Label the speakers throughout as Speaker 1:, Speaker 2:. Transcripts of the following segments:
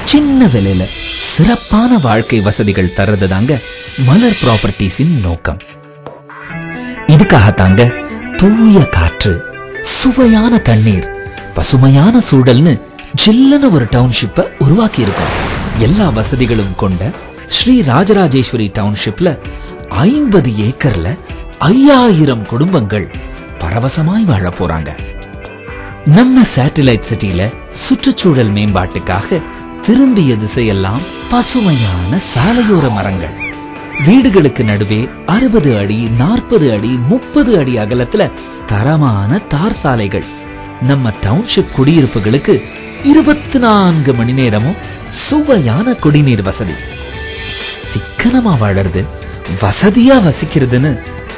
Speaker 1: சின்ன விலையில சிறப்பான வாழ்க்கை வசதிகள் தர்றதுதாங்க மலர் ப்ராப்பர்ட்டிஸின் நோக்கம். இதுக்காகத்தாங்க தூய காற்று, சுவையான தண்ணீர், பசுமையான சூழல்னு ஜில்லுன்னு ஒரு டவுன்ஷிப்பை உருவாக்கி இருக்கும். எல்லா வசதிகளும் கொண்ட ஸ்ரீ ராஜராஜேஸ்வரி டவுன்ஷிப்ல 50 ஏக்கர்ல 5000 குடும்பங்கள் பரவசமாய் வாழ போறாங்க. நம்ம சேட்டலைட் சிட்டில சுற்றுச்சூழல் மேம்பாட்டுக்காக திரும்பிய திசையெல்லாம் பசுமையான சாலையோர மரங்கள், வீடுகளுக்கு நடுவே 60 அடி 40 அடி 30 அடி அகலத்துல தரமான தார் சாலைகள், நம்ம டவுன்ஷிப் குடியிருப்புகளுக்கு 24 மணி நேரமும் சுவையான குடிநீர் வசதி. சிக்கனமா வாழறது, வசதியா வசிக்கிறதுன்னு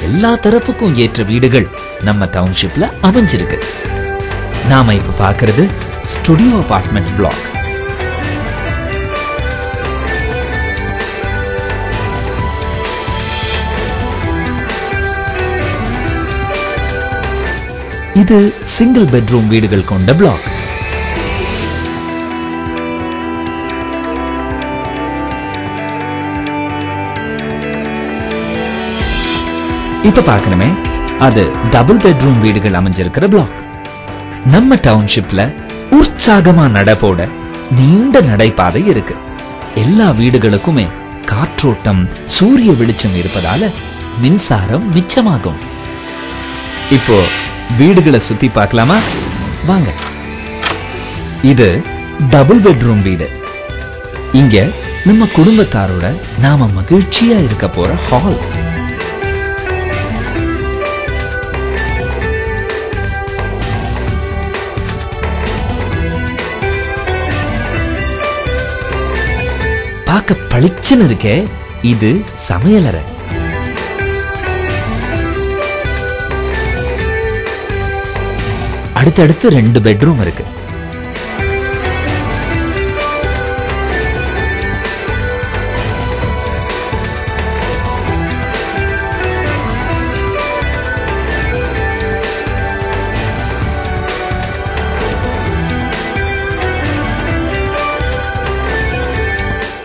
Speaker 1: எல்லா தரப்புக்கும் ஏற்ற வீடுகள் நம்ம டவுன்ஷிப்ல அமைஞ்சிருக்கு. நாம இப்ப பாக்குறது ஸ்டுடியோ அபார்ட்மெண்ட் பிளாக். இது சிங்கிள் பெட்ரூம் வீடுகள் கொண்ட பிளாக். இப்ப பாக்கணுமே, அது டபுள் பெட்ரூம் வீடுகள் அமைஞ்சிருக்கிற பிளாக். நம்ம டவுன்ஷிப்ல உற்சாகமா நடப்போட நீண்ட நடைபாதை இருக்கு. எல்லா வீடுகளுக்குமே காற்றோட்டம், சூரிய வெளிச்சம் இருப்பதால மின்சாரம் மிச்சமாகும். இப்போ வீடுகளை சுத்தி பார்க்கலாமா? வாங்க. இது டபுள் பெட்ரூம் வீடு. இங்க நம்ம குடும்பத்தாரோட நாம மகிழ்ச்சியா இருக்க போற ஹால். பார்க்க பளிச்சுன்னு இருக்கே, இது சமையலறை. அடுத்தடுத்து 2 பெட்ரூம் இருக்கு.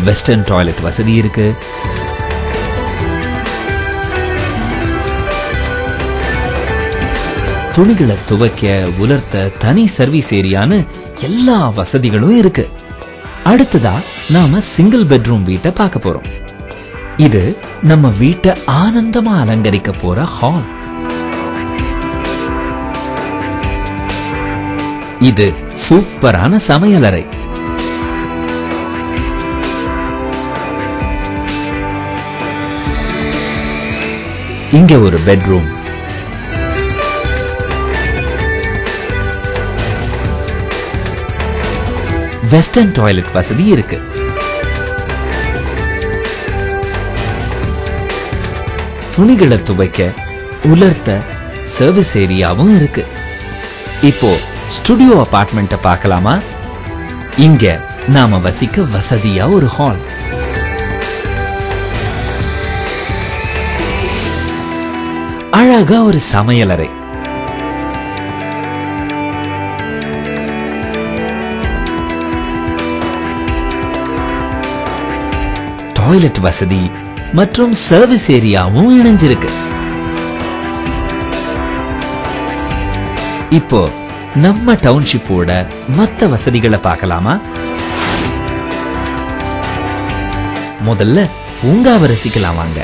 Speaker 1: வெஸ்டர்ன் டாய்லெட் வசதி இருக்கு. துணிகளை துவைக்க, உலர்த்த தனி சர்வீஸ் ஏரியான்னு எல்லா வசதிகளும் இருக்கு. அடுத்ததா நாம சிங்கிள் பெட்ரூம் வீட்டை பார்க்க போறோம். இது நம்ம வீட்டை ஆனந்தமா அலங்கரிக்க போற ஹால். இது சூப்பரான சமையலறை. இங்க ஒரு பெட்ரூம். வெஸ்டர்ன் டாய்லெட் வசதி இருக்கு. துணிகளை துவைக்க, உலர்த்த சர்வீஸ் ஏரியாவும் இருக்கு. இப்போ ஸ்டுடியோ அபார்ட்மெண்ட்டை பார்க்கலாமா? இங்க நாம வசிக்க வசதியா ஒரு ஹால். அழகா ஒரு சமையலறை. டாய்லெட் வசதி மற்றும் சர்வீஸ் ஏரியாவும் இணைஞ்சிருக்கு. இப்போ நம்ம டவுன்ஷிப்போட மற்ற வசதிகளை பார்க்கலாமா? முதல்ல பூங்காவை ரசிக்கலாம் வாங்க.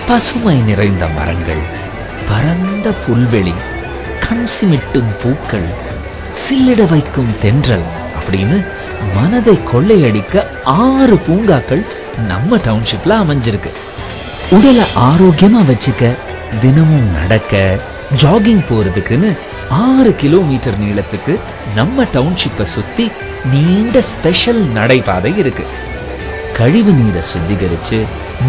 Speaker 1: பசுமை நிறைந்த மரங்கள், பரந்த புல்வெளி, கண் சிமிட்டும் பூக்கள், சில்லிட வைக்கும் தென்றல் அப்படின்னு மனதை கொள்ளையடிக்க 6 பூங்காக்கள் நம்ம டவுன்ஷிப்ல அமைஞ்சிருக்கு. உடலை ஆரோக்கியமா வச்சுக்க, தினமும் நடக்க, ஜாகிங் போறதுக்குன்னு 6 கிலோமீட்டர் நீளத்துக்கு நம்ம டவுன்ஷிப்பை சுத்தி நீண்ட ஸ்பெஷல் நடைபாதை இருக்கு. கழிவு நீரை சுத்திகரிச்சு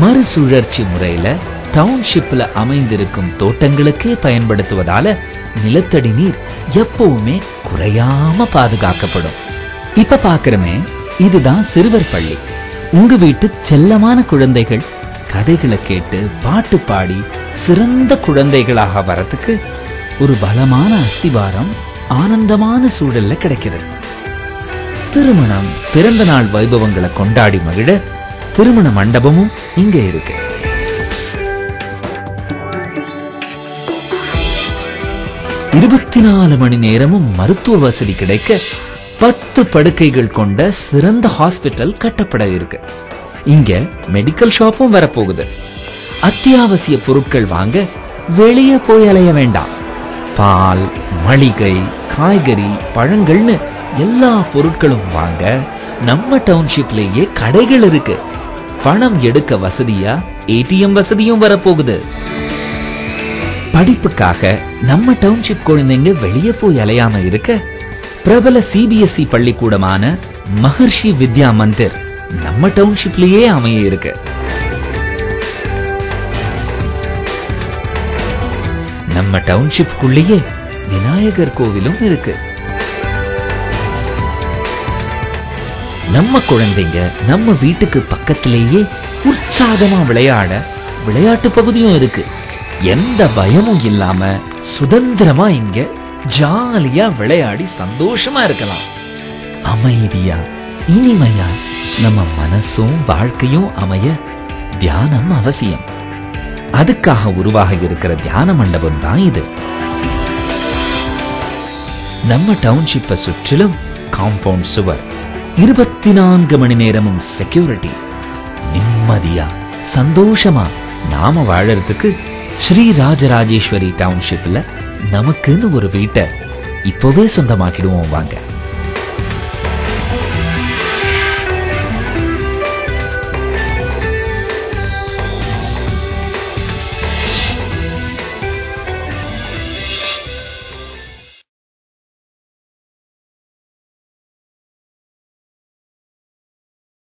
Speaker 1: மறுசுழற்சி முறையில டவுன்ஷிப்ல அமைந்திருக்கும் தோட்டங்களுக்கே பயன்படுத்துவதால நிலத்தடி நீர் எப்பவுமே குறையாம பாதுகாக்கப்படும். இப்ப பாக்குறமே, இதுதான் சிறுவர் பள்ளி. உங்க வீட்டு செல்லமான குழந்தைகள் கதைகளை கேட்டு பாட்டு பாடி சிறந்த குழந்தைகளாக வரத்துக்கு ஒரு பலமான அஸ்திவாரம் ஆனந்தமான சூழல்ல கிடைக்குது. திருமணம், பிறந்த நாள் வைபவங்களை கொண்டாடி மகிழ திருமண மண்டபமும் இங்க இருக்கு. இருபத்தி 4 மணி நேரமும் மருத்துவ வசதி கிடைக்க 10 படுக்கைகள் கொண்ட சிறந்த ஹாஸ்பிட்டல் கட்டப்பட இருக்கு. இங்க மெடிக்கல் ஷாப்பும் வரப்போகுது. அத்தியாவசிய பொருட்கள் வாங்க வெளியே போய் அலைய வேண்டாம். பால், மளிகை, காய்கறி, பழங்கள்னு எல்லா பொருட்களும் வாங்க நம்ம டவுன்ஷிப்லயே கடைகள் இருக்கு. பணம் எடுக்க வசதியா ஏடிஎம் வசதியும் வரப்போகுது. படிப்புக்காக நம்ம டவுன்ஷிப் குழந்தைங்க வெளியே போய் அலையாம இருக்க பிரபல சிபிஎஸ்இ பள்ளிக்கூடமான மகர்ஷி வித்யா மந்திர் நம்ம டவுன்ஷிப்லயே அமைய இருக்கு. நம்ம டவுன்ஷிப்குள்ளேயே விநாயகர் கோவிலும் இருக்கு. நம்ம குழந்தைங்க நம்ம வீட்டுக்கு பக்கத்திலேயே உற்சாகமா விளையாட விளையாட்டு பகுதியும் இருக்கு. எந்த பயமும் இல்லாம சுதந்திரமா இங்க ஜாலியா விளையாடி சந்தோஷமா இருக்கலாம். அமைதியா இனிமையா நம்ம மனசும் வாழ்க்கையும் அமைய தியானம் அவசியம். அதுக்காக உருவாக இருக்கிற தியான மண்டபம் தான் இது. நம்ம டவுன்ஷிப்பை சுற்றிலும் காம்பவுண்ட் சுவர், 24 மணி நேரமும் செக்யூரிட்டி. நிம்மதியா சந்தோஷமா நாம வாழறதுக்கு ஸ்ரீ ராஜராஜேஸ்வரி டவுன்ஷிப்ல நமக்குன்னு ஒரு வீட்டை இப்பவே சொந்தமாக்கிடுவோம் வாங்க.